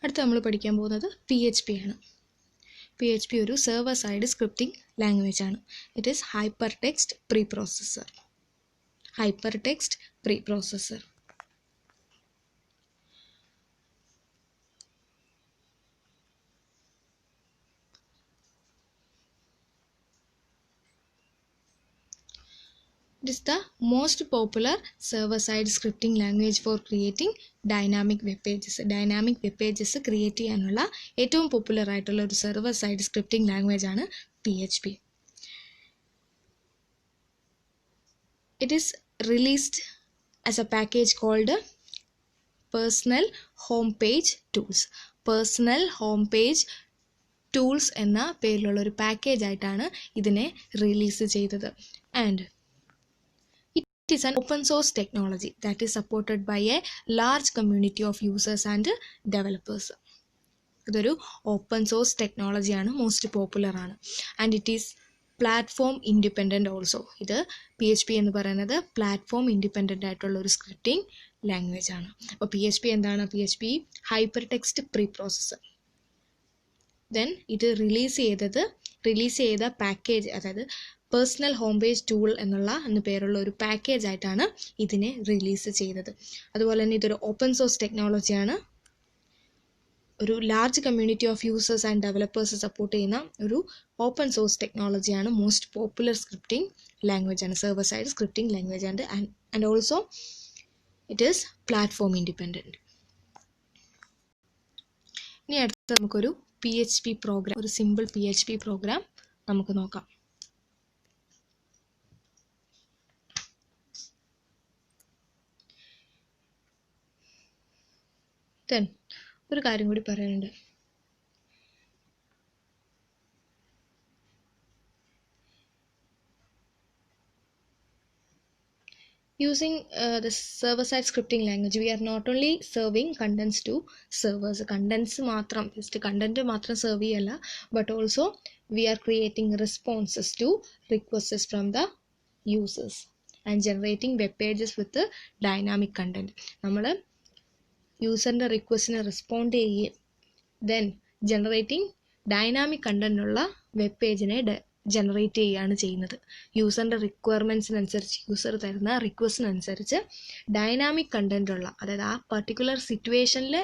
അടുത്ത നമ്മൾ പഠിക്കാൻ പോകുന്നത് PHP ആണ്. PHP ഒരു സെർവർ സൈഡ് സ്ക്രിപ്റ്റിംഗ് ലാംഗ്വേജ് ആണ്. It is hypertext preprocessor. It is the most popular server-side scripting language for creating dynamic web pages. Dynamic web pages create ചെയ്യാനുള്ള ഏറ്റവും പോപ്പുലർ ആയിട്ടുള്ള ഒരു സെർവർ സൈഡ് സ്ക്രിപ്റ്റിംഗ് ലാംഗ്വേജ് ആണ് PHP. It is released as a package called Personal Homepage Tools. Personal Homepage Tools എന്ന പേരിലുള്ള ഒരു package ആയിട്ടാണ് ഇതിനെ റിലീസ് ചെയ്തത്. And it is an open source technology that is supported by a large community of users and developers. ഇതൊരു open source ടെക്നോളജിയാണ്, most popular ആണ്. And it is platform independent also. ഇത് PHP എന്ന് പറയുന്നത് platform independent ആയിട്ടുള്ള ഒരു scripting language ആണ്. അപ്പോൾ PHP എന്താണ്? PHP hyper text pre processor. Then ഇത് റിലീസ് ചെയ്ത പാക്കേജ്, അതായത് പേഴ്സണൽ ഹോം പേജ് ടൂൾ എന്ന പേരുള്ള ഒരു പാക്കേജ് ആയിട്ടാണ് ഇതിനെ റിലീസ് ചെയ്തത്. അതുപോലെ തന്നെ ഇതൊരു ഓപ്പൺ സോഴ്സ് ടെക്നോളജിയാണ്. ഒരു large community of users and developers support ചെയ്യുന്ന ഒരു ഓപ്പൺ സോഴ്സ് ടെക്നോളജിയാണ്. മോസ്റ്റ് പോപ്പുലർ സ്ക്രിപ്റ്റിംഗ് ലാംഗ്വേജ് ആണ്, സെർവർ സൈഡ് സ്ക്രിപ്റ്റിംഗ് ലാംഗ്വേജ് ആണ്. And also it is platform independent. ഇനി അടുത്ത് നമുക്കൊരു PHP പ്രോഗ്രാം, ഒരു സിമ്പിൾ PHP പ്രോഗ്രാം നമുക്ക് നോക്കാം. ദെൻ ഒരു കാര്യം കൂടി പറയാനുണ്ട്. Using the server-side scripting language, we are not only serving contents to servers. Contents മാത്രം, just content മാത്രം serve ചെയ്യല്ല, but also we are creating responses to requests from the users and generating web pages with the dynamic content. നമ്മൾ യൂസറിൻ്റെ റിക്വസ്റ്റിന് respond ചെയ്യുകയും then generating dynamic കണ്ടൻറ്റുള്ള web പേജിനെ generate ചെയ്യുകയാണ് ചെയ്യുന്നത്. യൂസറിൻ്റെ റിക്വയർമെൻറ്റ്സിനനുസരിച്ച്, യൂസർ തരുന്ന റിക്വസ്റ്റിനനുസരിച്ച് ഡൈനാമിക് കണ്ടൻറ്റുള്ള, അതായത് ആ പർട്ടിക്കുലർ സിറ്റുവേഷനിൽ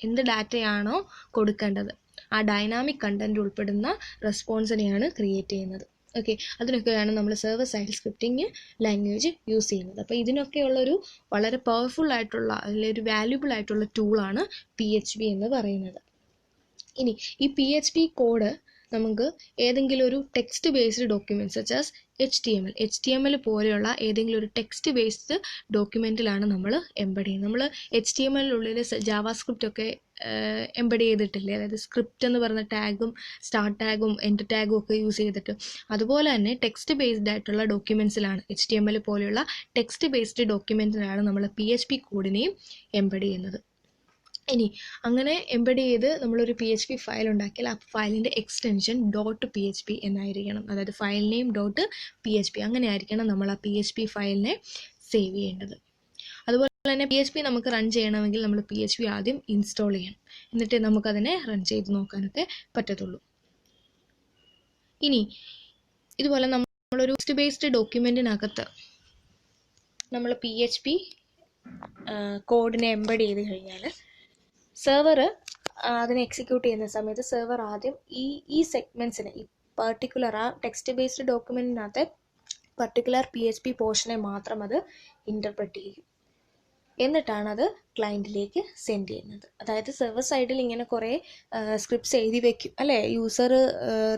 എന്ത് ഡാറ്റയാണോ കൊടുക്കേണ്ടത് ആ ഡൈനാമിക് കണ്ടൻറ്റ് ഉൾപ്പെടുന്ന റെസ്പോൺസിനെയാണ് ക്രിയേറ്റ് ചെയ്യുന്നത്. ഓക്കെ, അതിനൊക്കെയാണ് നമ്മൾ server side scripting language use ചെയ്യുന്നത്. അപ്പോൾ ഇതിനൊക്കെയുള്ളൊരു വളരെ പവർഫുൾ ആയിട്ടുള്ള, അല്ലെങ്കിൽ ഒരു വാല്യുബിൾ ആയിട്ടുള്ള ടൂളാണ് PHP എന്ന് പറയുന്നത്. ഇനി ഈ PHP കോഡ് നമുക്ക് ഏതെങ്കിലും ഒരു text based documents such as HTML പോലെയുള്ള ഏതെങ്കിലും ഒരു ടെക്സ്റ്റ് ബേസ്ഡ് ഡോക്യുമെൻറ്റിലാണ് നമ്മൾ എംബഡ് ചെയ്യുന്നത്. നമ്മൾ HTML-ഉള്ളിൽ ജാവാസ്ക്രിപ്റ്റ് ഒക്കെ എംബഡ് ചെയ്തിട്ടില്ലേ, അതായത് സ്ക്രിപ്റ്റ് എന്ന് പറയുന്ന ടാഗും സ്റ്റാർട്ട് ടാഗും എൻഡ് ടാഗും ഒക്കെ യൂസ് ചെയ്തിട്ട്, അതുപോലെ തന്നെ ടെക്സ്റ്റ് ബേസ്ഡ് ആയിട്ടുള്ള ഡോക്യുമെൻറ്റ്സിലാണ്, HTML പോലെയുള്ള ടെക്സ്റ്റ് ബേസ്ഡ് ഡോക്യുമെൻറ്റിലാണ് നമ്മൾ PHP കോഡിനെയും എംബഡ് ചെയ്യുന്നത്. ഇനി അങ്ങനെ എംബഡ് ചെയ്ത് നമ്മളൊരു PHP ഫയൽ ഉണ്ടാക്കിയാൽ ആ ഫയലിൻ്റെ എക്സ്റ്റൻഷൻ .php എന്നായിരിക്കണം, അതായത് ഫയൽ നെയിം .php, അങ്ങനെ ആയിരിക്കണം നമ്മൾ ആ PHP ഫയലിനെ സേവ് ചെയ്യേണ്ടത്. അതുപോലെ തന്നെ PHP നമുക്ക് റൺ ചെയ്യണമെങ്കിൽ നമ്മൾ PHP ആദ്യം ഇൻസ്റ്റാൾ ചെയ്യണം, എന്നിട്ട് നമുക്കതിനെ റൺ ചെയ്ത് നോക്കാനൊക്കെ പറ്റത്തുള്ളൂ. ഇനി ഇതുപോലെ നമ്മളൊരു ടെക്സ്റ്റ് ബേസ്ഡ് ഡോക്യുമെൻറ്റിനകത്ത് നമ്മൾ PHP കോഡിനെ എംബഡ് ചെയ്ത് കഴിഞ്ഞാൽ സെർവർ അതിനെ എക്സിക്യൂട്ട് ചെയ്യുന്ന സമയത്ത് സെർവർ ആദ്യം ഈ സെഗ്മെൻറ്റ്സിനെ, ഈ പർട്ടിക്കുലർ ആ ടെക്സ്റ്റ് ബേസ്ഡ് ഡോക്യുമെൻറ്റിനകത്തെ പർട്ടിക്കുലർ PHP പോർഷനെ മാത്രം അത് ഇൻ്റർപ്രറ്റ് ചെയ്യും. എന്നിട്ടാണ് അത് ക്ലയൻറ്റിലേക്ക് സെൻഡ് ചെയ്യുന്നത്. അതായത് സെർവർ സൈഡിൽ ഇങ്ങനെ കുറേ സ്ക്രിപ്റ്റ്സ് എഴുതി വെക്കും അല്ലേ, യൂസർ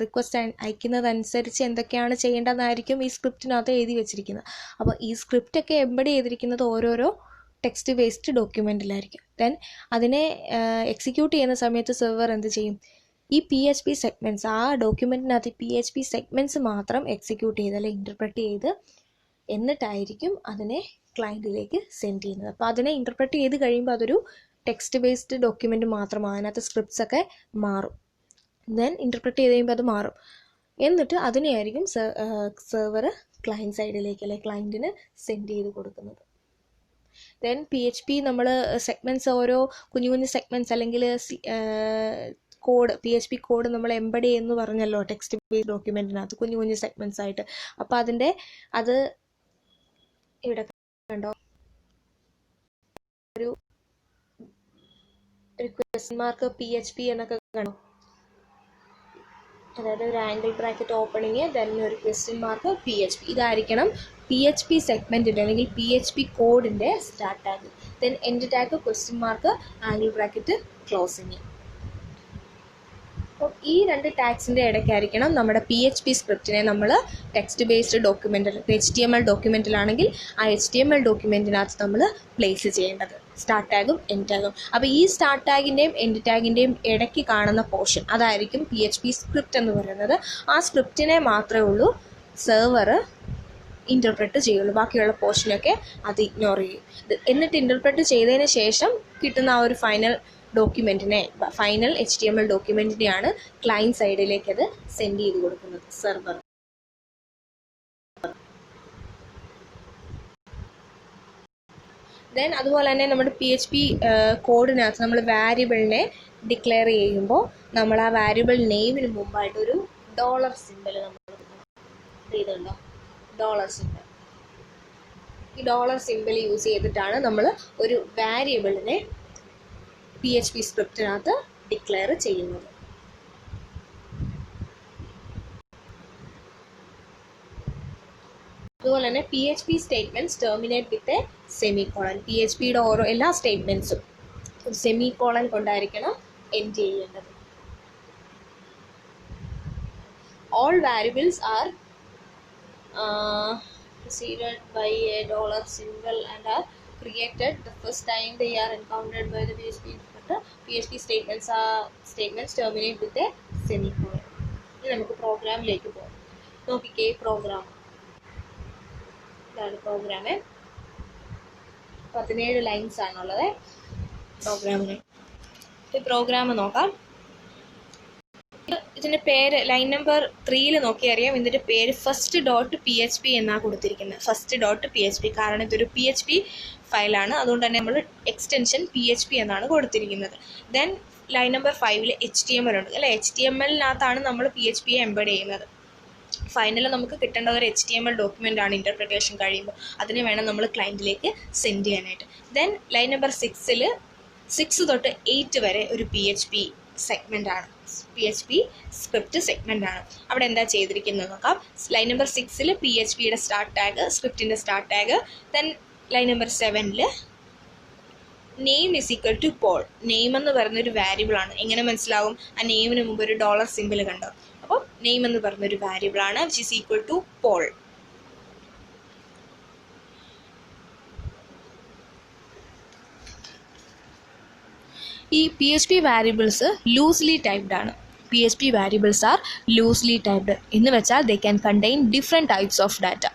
റിക്വസ്റ്റ് അയക്കുന്നതനുസരിച്ച് എന്തൊക്കെയാണ് ചെയ്യേണ്ടതെന്നായിരിക്കും ഈ സ്ക്രിപ്റ്റിനകത്ത് എഴുതി വെച്ചിരിക്കുന്നത്. അപ്പോൾ ഈ സ്ക്രിപ്റ്റൊക്കെ എംബഡ് ചെയ്തിരിക്കുന്നത് ഓരോരോ ടെക്സ്റ്റ് ബേസ്ഡ് ഡോക്യുമെൻറ്റിലായിരിക്കും. ദെൻ അതിനെ എക്സിക്യൂട്ട് ചെയ്യുന്ന സമയത്ത് സെർവർ എന്ത് ചെയ്യും, ഈ PHP സെഗ്മെൻറ്റ്സ്, ആ ഡോക്യുമെൻറ്റിനകത്ത് PHP സെഗ്മെൻറ്റ്സ് മാത്രം എക്സിക്യൂട്ട് ചെയ്ത് അല്ലെങ്കിൽ ഇൻ്റർപ്രറ്റ് ചെയ്ത് എന്നിട്ടായിരിക്കും അതിനെ ക്ലയൻറ്റിലേക്ക് സെൻഡ് ചെയ്യുന്നത്. അപ്പോൾ അതിനെ ഇൻ്റർപ്രറ്റ് ചെയ്ത് കഴിയുമ്പോൾ അതൊരു ടെക്സ്റ്റ് ബേസ്ഡ് ഡോക്യുമെൻറ്റ് മാത്രമാണ്, അതിനകത്ത് സ്ക്രിപ്റ്റ്സ് ഒക്കെ മാറും. ദെൻ ഇൻ്റർപ്രറ്റ് ചെയ്ത് കഴിയുമ്പോൾ അത് മാറും. എന്നിട്ട് അതിനെയായിരിക്കും സെർവർ ക്ലയൻറ്റ് സൈഡിലേക്ക് അല്ലെങ്കിൽ ക്ലയൻറ്റിന് സെൻഡ് ചെയ്ത് കൊടുക്കുന്നത്. ദെൻ PHP നമ്മൾ സെഗ്മെൻറ്റ്സ് ഓരോ കുഞ്ഞു കുഞ്ഞു സെഗ്മെൻറ്റ്സ് അല്ലെങ്കിൽ കോഡ് PHP കോഡ് നമ്മൾ എംബഡ് ചെയ്യുന്നു പറഞ്ഞല്ലോ ടെക്സ്റ്റ് ബേസ്ഡ് ഡോക്യുമെൻറ്റിനകത്ത് കുഞ്ഞു കുഞ്ഞു സെഗ്മെൻറ്റ്സ് ആയിട്ട്. അപ്പോൾ അത് ഇവിടെ കണ്ടോ ഒരു ക്വസ്റ്റ്യൻ മാർക്ക് PHP എന്നൊക്കെ കാണും. അതായത് ഒരു ആംഗിൾ ബ്രാക്കറ്റ് ഓപ്പണിങ്, ദെൻ ഒരു ക്വസ്റ്റ്യൻ മാർക്ക് PHP. ഇതായിരിക്കണം PHP സെഗ്മെൻറ്റിൻ്റെ അല്ലെങ്കിൽ PHP കോഡിൻ്റെ start tag. Then end tag question mark angle bracket closing. അപ്പോൾ ഈ രണ്ട് ടാഗ്സിൻ്റെ ഇടയ്ക്കായിരിക്കണം നമ്മുടെ PHP സ്ക്രിപ്റ്റിനെ നമ്മൾ ടെക്സ്റ്റ് ബേസ്ഡ് ഡോക്യുമെൻറ്റിൽ HTML ഡോക്യുമെൻറ്റിലാണെങ്കിൽ ആ HTML ഡോക്യുമെൻറ്റിനകത്ത് നമ്മൾ പ്ലേസ് ചെയ്യേണ്ടത് സ്റ്റാർട്ട് ടാഗും എൻഡ് ടാഗും. അപ്പോൾ ഈ സ്റ്റാർട്ട് ടാഗിൻ്റെയും എൻഡ് ടാഗിൻ്റെയും ഇടയ്ക്ക് കാണുന്ന പോർഷൻ അതായിരിക്കും PHP സ്ക്രിപ്റ്റ് എന്ന് പറയുന്നത്. ആ സ്ക്രിപ്റ്റിനെ മാത്രമേ ഉള്ളൂ സെർവർ ഇൻ്റർപ്രറ്റ് ചെയ്യുള്ളൂ. ബാക്കിയുള്ള പോർഷനൊക്കെ അത് ഇഗ്നോർ ചെയ്യും. എന്നിട്ട് ഇൻ്റർപ്രറ്റ് ചെയ്തതിന് ശേഷം കിട്ടുന്ന ആ ഒരു ഫൈനൽ HTML ഡോക്യുമെൻറ്റിനെയാണ് ക്ലയൻറ്റ് സൈഡിലേക്ക് അത് സെൻഡ് ചെയ്ത് കൊടുക്കുന്നത് സെർവർ. ദെൻ അതുപോലെ തന്നെ നമ്മുടെ PHP കോഡിനകത്ത് നമ്മൾ വാരിയബിളിനെ ഡിക്ലെയർ ചെയ്യുമ്പോൾ നമ്മൾ ആ വാരിയബിൾ നെയിമിന് മുമ്പായിട്ടൊരു ഡോളർ സിമ്പൽ നമ്മൾ ചെയ്തുണ്ടോ, ഡോളർ സിമ്പൽ. ഈ ഡോളർ സിമ്പൽ യൂസ് ചെയ്തിട്ടാണ് നമ്മൾ ഒരു വാരിയബിളിനെ PHP സ്ക്രിപ്റ്റിനകത്ത് ഡിക്ലെയർ ചെയ്യുന്നത്. അതുപോലെ തന്നെ PHP statements terminate with a semicolon. PHPയുടെ ഓരോ എല്ലാ സ്റ്റേറ്റ്മെൻറ്റ്സും ഒരു സെമിക്കോളൻ കൊണ്ടായിരിക്കണം എൻഡ് ചെയ്യേണ്ടത്. All variables are preceded by a dollar symbol and are created the first time they are encountered by the PHP inspector. PHP statements terminate with a semicolon. ഇനി നമുക്ക് പ്രോഗ്രാമിലേക്ക് പോകാം. നോക്കിക്കേ, പ്രോഗ്രാം ഇതാണ്. പ്രോഗ്രാം 17 ലൈൻസ് ആണുള്ളത് പ്രോഗ്രാമിന്. ഈ പ്രോഗ്രാം നോക്കാം. ഇതിൻ്റെ പേര് ലൈൻ നമ്പർ 3 നോക്കി അറിയാം. ഇതിൻ്റെ പേര് first.php എന്നാണ് കൊടുത്തിരിക്കുന്നത്. first.php കാരണം ഇതൊരു PHP ഫയലാണ്, അതുകൊണ്ട് തന്നെ നമ്മൾ എക്സ്റ്റൻഷൻ PHP എന്നാണ് കൊടുത്തിരിക്കുന്നത്. ദെൻ ലൈൻ നമ്പർ 5 HTML ഉണ്ട് അല്ലേ. HTML-നകത്താണ് നമ്മൾ PHPയെ എംബഡ് ചെയ്യുന്നത്. ഫൈനലിൽ നമുക്ക് കിട്ടേണ്ട ഒരു HTML ഡോക്യുമെൻ്റ് ആണ് ഇൻ്റർപ്രിറ്റേഷൻ കഴിയുമ്പോൾ. അതിനെ വേണം നമ്മൾ ക്ലയൻറ്റിലേക്ക് സെൻഡ് ചെയ്യാനായിട്ട്. ദെൻ ലൈൻ നമ്പർ 6 തൊട്ട് 8 വരെ ഒരു PHP സെഗ്മെൻ്റ് ആണ്, PHP സ്ക്രിപ്റ്റ് സെഗ്മെൻ്റ് ആണ്. അവിടെ എന്താ ചെയ്തിരിക്കുന്നത് നോക്കാം. ലൈൻ നമ്പർ 6 PHPയുടെ സ്റ്റാർട്ട് ടാഗ്, സ്ക്രിപ്റ്റിൻ്റെ start tag. Then line number 7 name is equal to Paul. Name എന്ന് പറയുന്നൊരു വാരിയബിൾ ആണ്. എങ്ങനെ മനസ്സിലാവും? ആ നെയിമിന് മുമ്പ് ഒരു ഡോളർ സിമ്പിൾ കണ്ടോ. അപ്പോൾ നെയിം എന്ന് പറയുന്നൊരു വാരിയബിൾ ആണ്, which is equal to Paul. ഈ PHP വാരിയബിൾസ് ലൂസ്ലി ടൈപ്ഡ് ആണ്. PHP variables are loosely typed എന്ന് വെച്ചാൽ they can contain different types of data.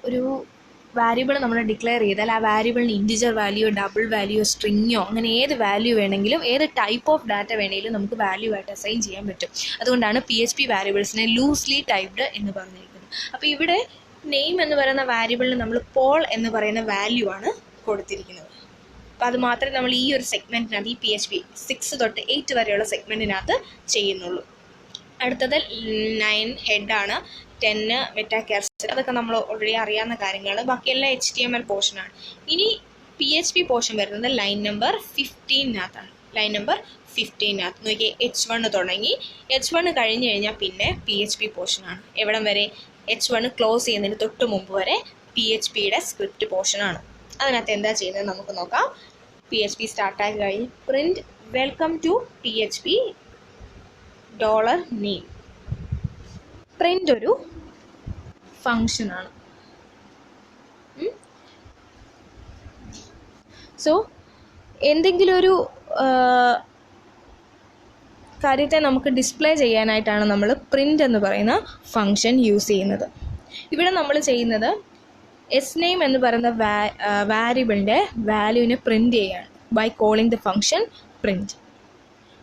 ഒരു വാരിയബിൾ നമ്മൾ ഡിക്ലെയർ ചെയ്താൽ ആ വാരിയബിളിന് ഇൻറ്റിജർ വാല്യൂ, ഡബിൾ വാല്യൂ, സ്ട്രിങ്ങോ അങ്ങനെ ഏത് വാല്യൂ വേണമെങ്കിലും, ഏത് ടൈപ്പ് ഓഫ് ഡാറ്റ വേണമെങ്കിലും നമുക്ക് വാല്യൂ ആയിട്ട് അസൈൻ ചെയ്യാൻ പറ്റും. അതുകൊണ്ടാണ് PHP വാരിയബിൾസിനെ ലൂസ്ലി ടൈപ്ഡ് എന്ന് പറഞ്ഞിരിക്കുന്നത്. അപ്പോൾ ഇവിടെ നെയിം എന്ന് പറയുന്ന വാരിയബിളിന് നമ്മൾ പോൾ എന്ന് പറയുന്ന വാല്യൂ ആണ് കൊടുത്തിരിക്കുന്നത്. അപ്പോൾ അത് മാത്രമേ നമ്മൾ ഈ ഒരു സെഗ്മെൻറ്റിനകത്ത്, ഈ PHP 6 തൊട്ട് 8 വരെയുള്ള സെഗ്മെൻറ്റിനകത്ത് ചെയ്യുന്നുള്ളൂ. അടുത്തത് 9 ഹെഡാണ്, 10 മെറ്റാകാസ്റ്റ്, അതൊക്കെ നമ്മൾ ഓൾറെഡി അറിയാവുന്ന കാര്യങ്ങളാണ്. ബാക്കിയെല്ലാം HTML പോർഷനാണ്. ഇനി PHP പോർഷൻ വരുന്നത് ലൈൻ നമ്പർ 15-നകത്താണ്. ലൈൻ നമ്പർ 15-നകത്ത് നോക്കിയാൽ H1 തുടങ്ങി. H1 കഴിഞ്ഞ് കഴിഞ്ഞാൽ പിന്നെ PHP പോർഷനാണ്. എവിടം വരെ? H1 ക്ലോസ് ചെയ്യുന്നതിന് തൊട്ട് മുമ്പ് വരെ PHPയുടെ സ്ക്രിപ്റ്റ് പോർഷനാണ്. അതിനകത്ത് എന്താ ചെയ്യുന്നത് നമുക്ക് നോക്കാം. PHP സ്റ്റാർട്ടാക്കി കഴിഞ്ഞ് print welcome to PHP $name. Print ഒരു ഫങ്ഷനാണ്. സോ എന്തെങ്കിലും ഒരു കാര്യത്തെ നമുക്ക് ഡിസ്പ്ലേ ചെയ്യാനായിട്ടാണ് നമ്മൾ പ്രിൻ്റ് എന്ന് പറയുന്ന ഫങ്ഷൻ യൂസ് ചെയ്യുന്നത്. ഇവിടെ നമ്മൾ ചെയ്യുന്നത് sname എന്ന് പറയുന്ന വാരിയബിളിൻ്റെ വാല്യൂവിനെ പ്രിൻ്റ് ചെയ്യാണ് by calling the function print.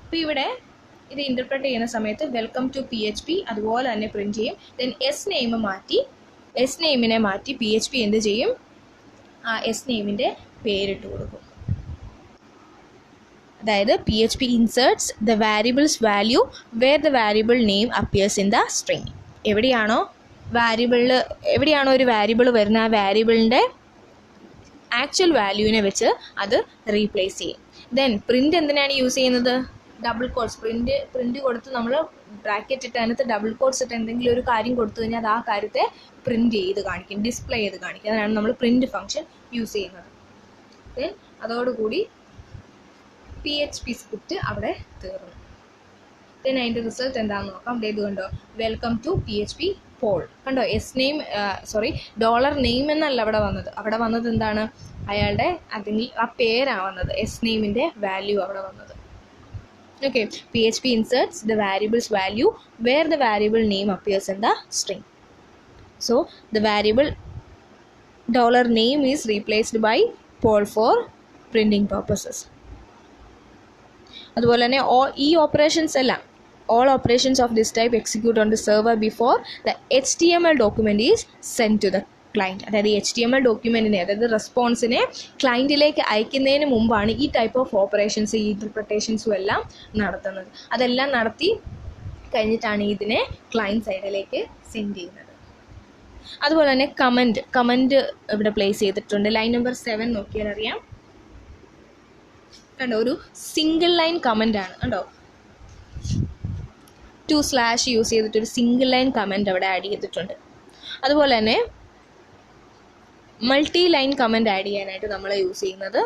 അപ്പോൾ ഇവിടെ ഇത് ഇൻ്റർപ്രറ്റ് ചെയ്യുന്ന സമയത്ത് വെൽക്കം ടു PHP അതുപോലെ തന്നെ പ്രിൻ്റ് ചെയ്യും. ദെൻ sname മാറ്റി PHP എന്ത് ചെയ്യും? ആ എസ് നെയിമിൻ്റെ പേരിട്ട് കൊടുക്കും. അതായത് P H P inserts the variables value where the variable name appears in the string. എവിടെയാണോ ഒരു വാരിയബിൾ വരുന്ന ആ വാരിയബിളിൻ്റെ ആക്ച്വൽ വാല്യൂവിനെ വെച്ച് അത് റീപ്ലേസ് ചെയ്യും. ദെൻ പ്രിൻ്റ് എന്തിനാണ് യൂസ് ചെയ്യുന്നത്? Double quotes. പ്രിൻ്റ് കൊടുത്ത് നമ്മൾ ബ്രാക്കറ്റ് ഇട്ട് അതിനകത്ത് ഡബിൾ കോട്ട്സ് ഇട്ട് എന്തെങ്കിലും ഒരു കാര്യം കൊടുത്തു കഴിഞ്ഞാൽ അത് ആ കാര്യത്തെ പ്രിൻ്റ് ചെയ്ത് കാണിക്കും, ഡിസ്പ്ലേ ചെയ്ത് കാണിക്കും. അതിനാണ് നമ്മൾ പ്രിൻ്റ് ഫംഗ്ഷൻ യൂസ് ചെയ്യുന്നത്. ദെൻ അതോടുകൂടി പി എച്ച് പി സ്ക്രിപ്റ്റ് അവിടെ തീർന്നു. ദെൻ അതിൻ്റെ റിസൾട്ട് എന്താണെന്ന് നോക്കാം. ഇത് കണ്ടോ, welcome to P H P Paul. കണ്ടോ, ഡോളർ നെയിം എന്നല്ല അവിടെ വന്നത് എന്താണ്, അയാളുടെ അല്ലെങ്കിൽ ആ പേരാണ് വന്നത്, എസ് നെയിമിൻ്റെ വാല്യൂ അവിടെ വന്നത്. Okay, P H P inserts the variables value where the variable name appears in the string. So the variable dollar name is replaced by Paul for printing purposes. അതുപോലെ തന്നെ ഈ ഓപ്പറേഷൻസ് എല്ലാം, all operations of this type execute on the server before the HTML document is sent to the client. അതായത് HTML ഡോക്യുമെൻറ്റിനെ, അതായത് റെസ്പോൺസിനെ ക്ലയൻറ്റിലേക്ക് അയക്കുന്നതിന് മുമ്പാണ് ഈ type of operations, ഈ ഇൻ്റർപ്രിട്ടേഷൻസും എല്ലാം നടത്തുന്നത്. അതെല്ലാം നടത്തി കഴിഞ്ഞിട്ടാണ് ഇതിനെ ക്ലയൻറ്റ് സൈഡിലേക്ക് സെൻഡ് ചെയ്യുന്നത്. അതുപോലെ തന്നെ കമൻറ്റ് ഇവിടെ പ്ലേസ് ചെയ്തിട്ടുണ്ട്. ലൈൻ നമ്പർ 7 നോക്കിയാൽ അറിയാം. കണ്ടോ, ഒരു സിംഗിൾ ലൈൻ കമൻ്റ് ആണ്. കണ്ടോ, 2/ യൂസ് ചെയ്തിട്ടൊരു സിംഗിൾ ലൈൻ കമൻറ്റ് അവിടെ ആഡ് ചെയ്തിട്ടുണ്ട്. അതുപോലെ തന്നെ മൾട്ടി ലൈൻ കമൻറ്റ് ആഡ് ചെയ്യാനായിട്ട് നമ്മൾ യൂസ് ചെയ്യുന്നത്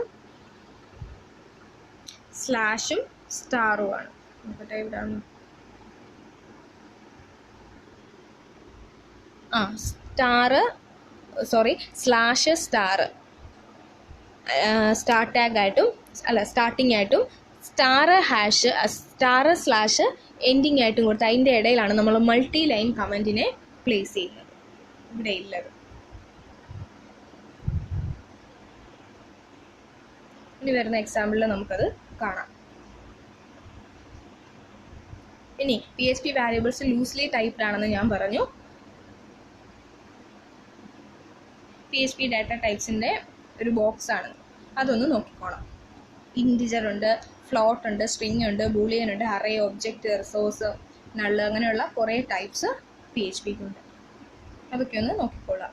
സ്ലാഷും സ്റ്റാറും ആണ്. ഇവിടെയാണ് സ്ലാഷ് സ്റ്റാർ സ്റ്റാർട്ടിംഗ് ആയിട്ടും സ്റ്റാർ സ്ലാഷ് എൻഡിങ് ആയിട്ടും കൊടുത്ത് അതിൻ്റെ ഇടയിലാണ് നമ്മൾ മൾട്ടി ലൈൻ കമൻറ്റിനെ പ്ലേസ് ചെയ്യുന്നത്. ഇവിടെ ഇല്ലത്. ഇനി വരുന്ന എക്സാമ്പിളിൽ നമുക്കത് കാണാം. ഇനി P H P variables loosely typed ആണെന്ന് ഞാൻ പറഞ്ഞു. പി എച്ച് പി ഡാറ്റ ടൈപ്സിൻ്റെ ഒരു ബോക്സ് ആണ്, അതൊന്ന് നോക്കിക്കോളാം. ഇൻറ്റിജർ ഉണ്ട്, ഫ്ലോട്ട് ഉണ്ട്, സ്ട്രിങ് ഉണ്ട്, ബൂളിയൻ ഉണ്ട്, അറേ, ഒബ്ജക്റ്റ്, റിസോഴ്സ്, നൾ, അങ്ങനെയുള്ള കുറേ ടൈപ്സ് പി എച്ച് പിക്ക് ഉണ്ട്. അതൊക്കെ ഒന്ന് നോക്കിക്കോളാം.